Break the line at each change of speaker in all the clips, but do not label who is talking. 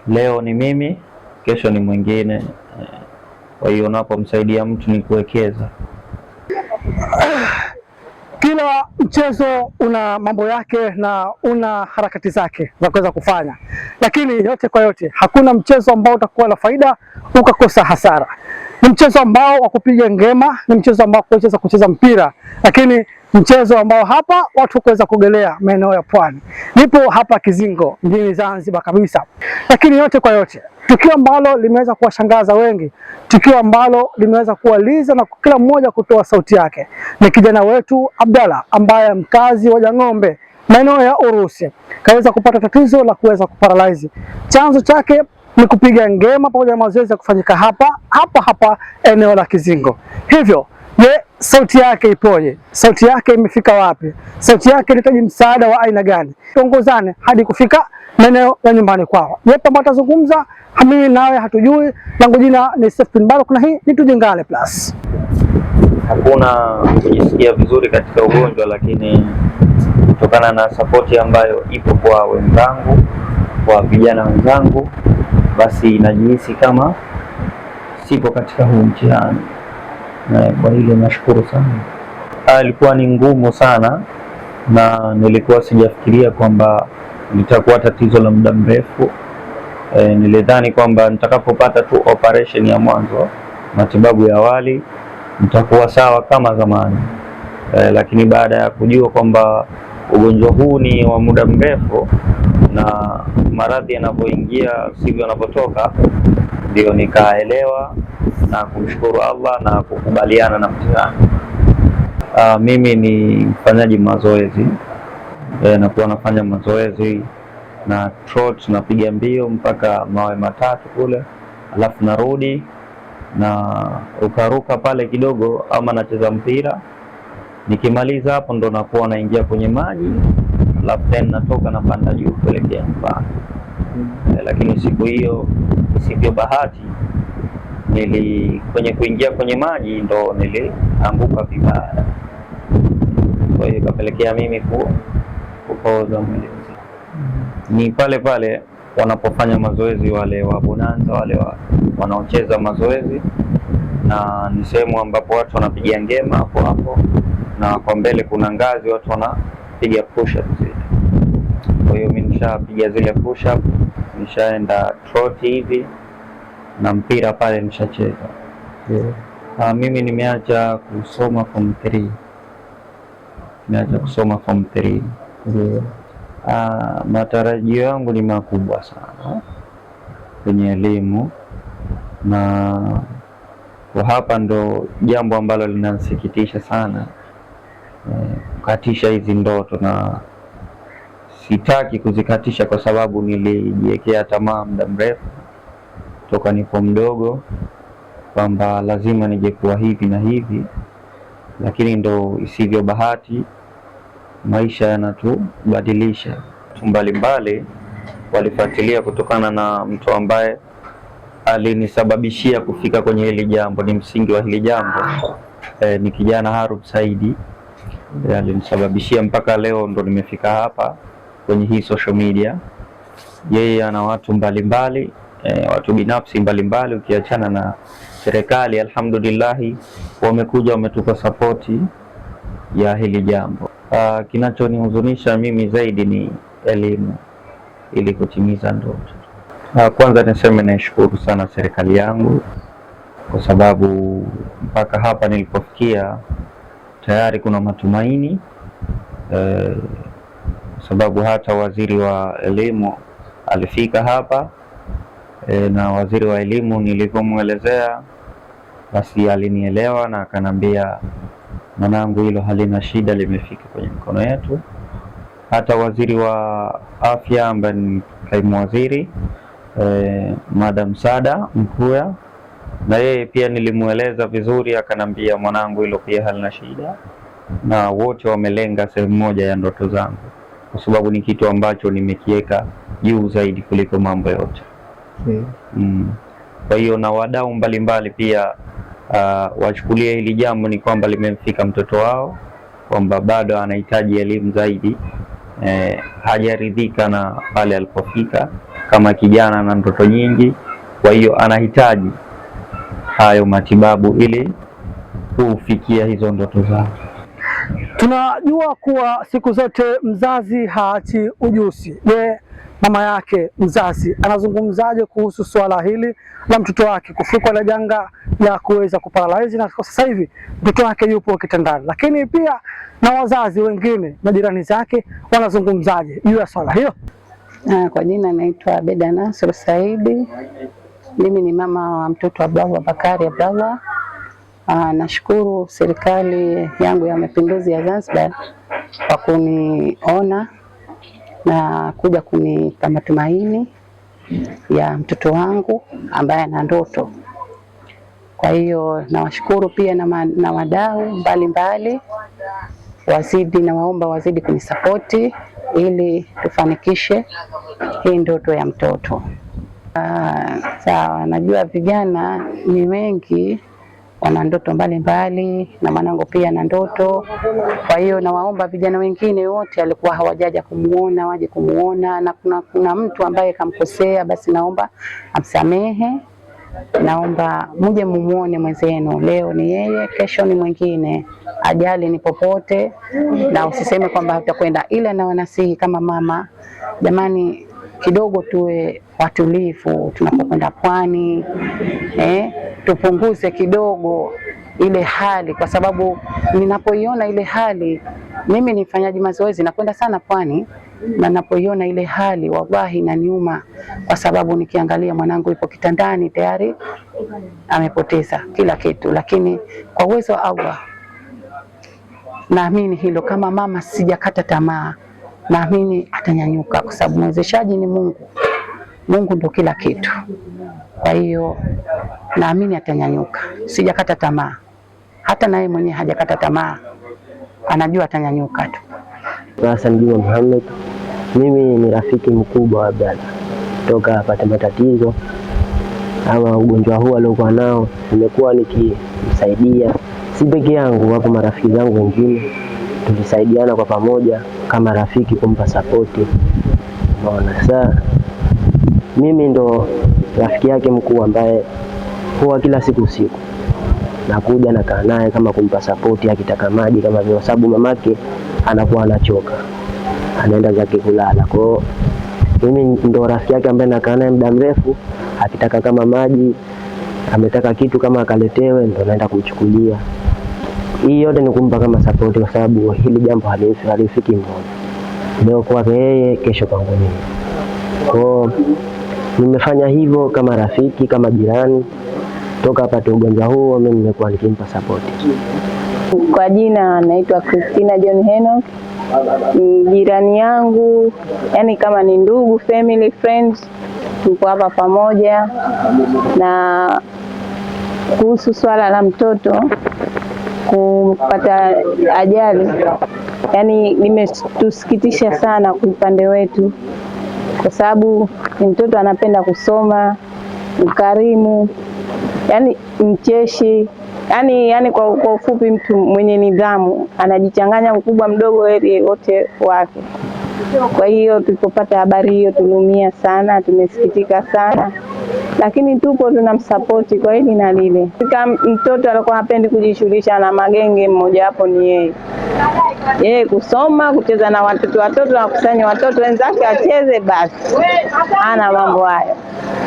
Leo ni mimi, kesho ni mwingine. Kwa hiyo unapomsaidia mtu ni kuwekeza.
Kila mchezo una mambo yake na una harakati zake za kuweza kufanya, lakini yote kwa yote, hakuna mchezo ambao utakuwa na faida ukakosa hasara. Ni mchezo ambao wa kupiga ngema, ni mchezo ambao kucheza mpira, lakini mchezo ambao hapa watu kuweza kuogelea maeneo ya pwani. Nipo hapa Kizingo mjini Zanzibar kabisa, lakini yote kwa yote, tukio ambalo limeweza kuwashangaza wengi, tukio ambalo limeweza kuwaliza na kila mmoja kutoa sauti yake, ni kijana wetu Abdalla ambaye mkazi wa Jang'ombe maeneo ya Urusi kaweza kupata tatizo la kuweza kuparalyze. Chanzo chake ni kupiga ngema pamoja na mazoezi ya kufanyika hapa eneo la Kizingo. Hivyo sauti yake ipoje? Sauti yake imefika wapi? Sauti yake inahitaji msaada wa aina gani? Tuongozane hadi kufika maeneo ya nyumbani kwao. Yepi ambayo atazungumza, mimi nawe hatujui. Langu jina ni Stephen Baruk na hii ni Tujengane Plus.
Hakuna kujisikia vizuri katika ugonjwa, lakini kutokana na sapoti ambayo ipo kwa wenzangu, kwa vijana wenzangu, basi najihisi kama sipo katika huu mtihani. Kwa hilo nashukuru sana. Ilikuwa ni ngumu sana na nilikuwa sijafikiria kwamba litakuwa tatizo la muda mrefu. Nilidhani kwamba nitakapopata tu operation ya mwanzo, matibabu ya awali, nitakuwa sawa kama zamani. Lakini baada ya kujua kwamba ugonjwa huu ni wa muda mrefu na maradhi yanapoingia sivyo yanapotoka, ndio nikaelewa na kumshukuru Allah na kukubaliana na mtihani. Mimi ni mfanyaji mazoezi, nakuwa nafanya mazoezi na trot, napiga mbio mpaka mawe matatu kule, alafu narudi na rukaruka pale kidogo, ama nacheza mpira. Nikimaliza hapo ndo nakuwa naingia kwenye maji, alafu tena natoka na panda juu kuelekea nyumbani. Lakini siku hiyo sivyo bahati, kwenye kuingia kwenye maji ndo nilianguka vibaya. Kwa hiyo kapelekea mimi kupooza mwili. Ni pale pale wanapofanya mazoezi wale wa Bonanza, wale wanaocheza mazoezi, na ni sehemu ambapo watu wanapiga ngema hapo, na kwa mbele kuna ngazi watu wanapiga push up zile. Kwa hiyo mimi nishapiga zile push up, nishaenda trot hivi na mpira pale nishacheza. Mimi nimeacha kusoma form 3. Matarajio yangu ni makubwa sana kwenye elimu, na kwa hapa ndo jambo ambalo linasikitisha sana, kukatisha hizi ndoto, na sitaki kuzikatisha kwa sababu nilijiwekea tamaa muda mrefu toka nipo mdogo kwamba lazima nije kuwa hivi na hivi, lakini ndo isivyo bahati, maisha yanatubadilisha. Watu mbalimbali walifuatilia kutokana na mtu ambaye alinisababishia kufika kwenye hili jambo, ni msingi wa hili jambo. Ni kijana Harub Saidi, alinisababishia mpaka leo ndo nimefika hapa kwenye hii social media. Yeye ana watu mbalimbali, watu binafsi mbalimbali, ukiachana na serikali, alhamdulillah wamekuja wametupa sapoti ya hili jambo. Kinachonihuzunisha mimi zaidi ni elimu, ili kutimiza ndoto. Kwanza niseme naishukuru sana serikali yangu, kwa sababu mpaka hapa nilipofikia tayari kuna matumaini, kwa sababu hata waziri wa elimu alifika hapa, na waziri wa elimu nilivyomwelezea basi alinielewa na akanambia, mwanangu, hilo halina shida, limefika kwenye mikono yetu. Hata waziri wa afya ambaye ni kaimu waziri, Madam Sada Mkuya, na yeye pia nilimueleza vizuri, akanambia, mwanangu, hilo pia halina shida. Na wote wamelenga sehemu moja ya ndoto zangu, kwa sababu ni kitu ambacho nimekiweka juu zaidi kuliko mambo yote. Kwa hiyo na wadau mbalimbali pia wachukulie hili jambo ni kwamba limemfika mtoto wao, kwamba bado anahitaji elimu zaidi, hajaridhika na pale alipofika, kama kijana na ndoto nyingi, kwa hiyo anahitaji hayo matibabu ili kufikia hizo ndoto zake.
Tunajua kuwa siku zote mzazi haachi ujuzi. Je, mama yake mzazi anazungumzaje kuhusu swala hili la mtoto wake kufikwa na janga la kuweza kuparalyze, na kwa sasa hivi mtoto wake yupo kitandani, lakini pia na wazazi wengine na jirani zake wanazungumzaje juu ya swala hiyo?
Kwa jina naitwa Beda Nasr Saidi. Mimi ni mama wa mtoto Abdallah Bakari Abdallah. Nashukuru serikali yangu ya Mapinduzi ya Zanzibar kwa kuniona na kuja kunipa matumaini ya mtoto wangu ambaye ana ndoto. Kwa hiyo nawashukuru pia na wadau mbalimbali, nawaomba wazidi kunisapoti ili tufanikishe hii ndoto ya mtoto. Sawa, najua vijana ni wengi wana ndoto mbalimbali na mwanangu pia na ndoto. Kwa hiyo nawaomba vijana wengine wote alikuwa hawajaja kumuona waje kumuona, na kuna mtu ambaye kamkosea, basi naomba amsamehe. Naomba muje mumuone mwenzenu, leo ni yeye, kesho ni mwingine, ajali ni popote, na usiseme kwamba utakwenda. Ila na wanasihi kama mama, jamani, kidogo tuwe watulivu tunapokwenda pwani, tupunguze kidogo ile hali, kwa sababu ninapoiona ile hali, mimi ni mfanyaji mazoezi, nakwenda sana pwani, na ninapoiona ile hali wallahi inaniuma, kwa sababu nikiangalia mwanangu yupo kitandani tayari amepoteza kila kitu. Lakini kwa uwezo wa Allah naamini hilo, kama mama sijakata tamaa, naamini atanyanyuka, kwa sababu mwezeshaji ni Mungu. Mungu ndo kila kitu. Kwa hiyo naamini atanyanyuka, sijakata tamaa. Hata naye mwenyewe hajakata tamaa, anajua atanyanyuka tu.
Hassan Juma Muhammad, mimi ni rafiki mkubwa wa Abdallah toka apate matatizo ama ugonjwa huu aliokuwa nao. Nimekuwa nikimsaidia, si peke yangu, wapo marafiki zangu wengine, tulisaidiana kwa pamoja kama rafiki kumpa sapoti. Unaona, sasa mimi ndo rafiki yake mkuu ambaye huwa kila siku nakuja nakaa naye kama kumpa sapoti, akitaka maji kama vile, sababu mamake anakuwa anachoka anaenda zake kulala. Kwa hiyo mimi ndo rafiki yake ambaye nakaa naye muda mrefu, akitaka kama maji, ametaka kitu kama akaletewe, ndo naenda kumchukulia. Hii yote ni kumpa kama sapoti, kwa sababu hili jambo halifiki mmoja, leo kwake yeye, kesho kwangu mimi. Kwa nimefanya hivyo kama rafiki, kama jirani. Toka apate ugonjwa huo, mimi nimekuwa nikimpa support.
Kwa jina naitwa Christina John Henok, ni jirani yangu, yani kama ni ndugu, family, friends, tuko hapa pamoja. Na kuhusu swala la mtoto kupata ajali, yani limetusikitisha sana kwa upande wetu, kwa sababu ni mtoto anapenda kusoma, mkarimu, yani mcheshi, yani kwa ufupi mtu mwenye nidhamu, anajichanganya mkubwa mdogo wote wake. Kwa hiyo tulipopata habari hiyo tuliumia sana, tumesikitika sana, lakini tupo tunamsapoti kwa hili na lile. Kama mtoto alikuwa hapendi kujishughulisha na magenge, mmoja hapo ni yeye kusoma, kucheza na watoto na kusanya watoto wenzake acheze, basi hana mambo hayo.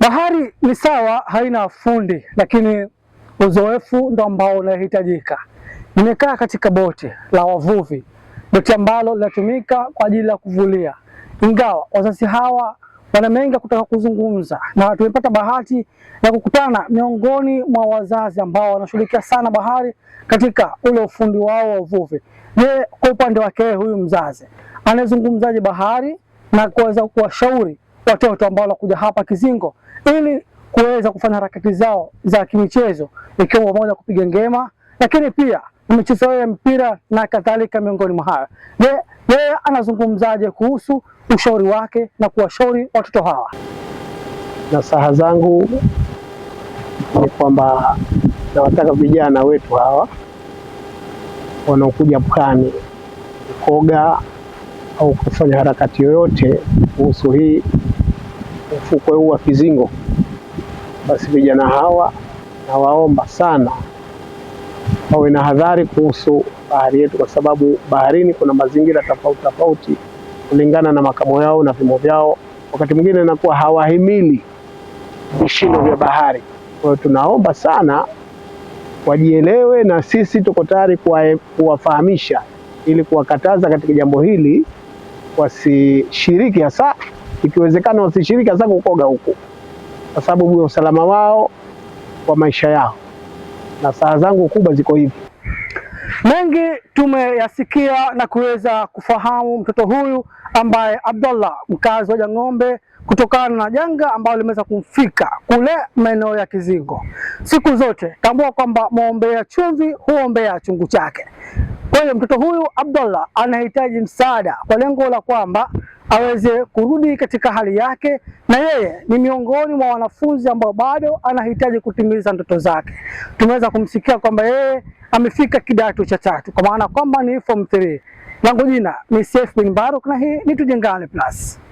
Bahari ni sawa, haina fundi, lakini uzoefu ndo ambao unahitajika. Nimekaa katika boti la wavuvi, boti ambalo linatumika kwa ajili ya kuvulia, ingawa wazazi hawa wana mengi kutaka kuzungumza, na tumepata bahati ya kukutana miongoni mwa wazazi ambao wanashughulikia sana bahari katika ule ufundi wao wa uvuvi. Je, kwa upande wake huyu mzazi anazungumzaje bahari na kuweza kuwashauri watoto ambao wanakuja hapa Kizingo ili kuweza kufanya harakati zao za kimichezo, ikiwa pamoja kupiga ngema, lakini pia michezo ya mpira na kadhalika miongoni mwa hayo. Je, yeye anazungumzaje kuhusu ushauri wake na kuwashauri watoto hawa?
Nasaha zangu ni kwamba nawataka vijana wetu hawa wanaokuja pwani kuoga au kufanya harakati yoyote kuhusu hii ufukwe huu wa Kizingo. Basi vijana hawa nawaomba sana wawe na hadhari kuhusu bahari yetu, kwa sababu baharini kuna mazingira tofauti tofauti kulingana na makamo yao na vimo vyao. Wakati mwingine inakuwa hawahimili vishindo vya bahari. Kwa hiyo tunaomba sana wajielewe, na sisi tuko tayari kuwafahamisha ili kuwakataza katika jambo hili wasishiriki, hasa ikiwezekana wasishiriki hasa kukoga huko, kwa sababu ya usalama wao wa maisha yao. Na saa zangu kubwa ziko hivi.
Mengi tumeyasikia na kuweza kufahamu mtoto huyu ambaye Abdallah, mkazi wa Jang'ombe, kutokana na janga ambalo limeweza kumfika kule maeneo ya Kizingo. Siku zote tambua kwamba muombea chumvi huombea chungu chake. Kwa hiyo mtoto huyu Abdallah anahitaji msaada kwa lengo la kwamba aweze kurudi katika hali yake, na yeye ni miongoni mwa wanafunzi ambao bado anahitaji kutimiza ndoto zake. Tumeweza kumsikia kwamba yeye amefika kidato cha 3, kwa maana kwamba ni form 3. Langu jina ni Seif bin Baruk na hii ni Tujengane Plus.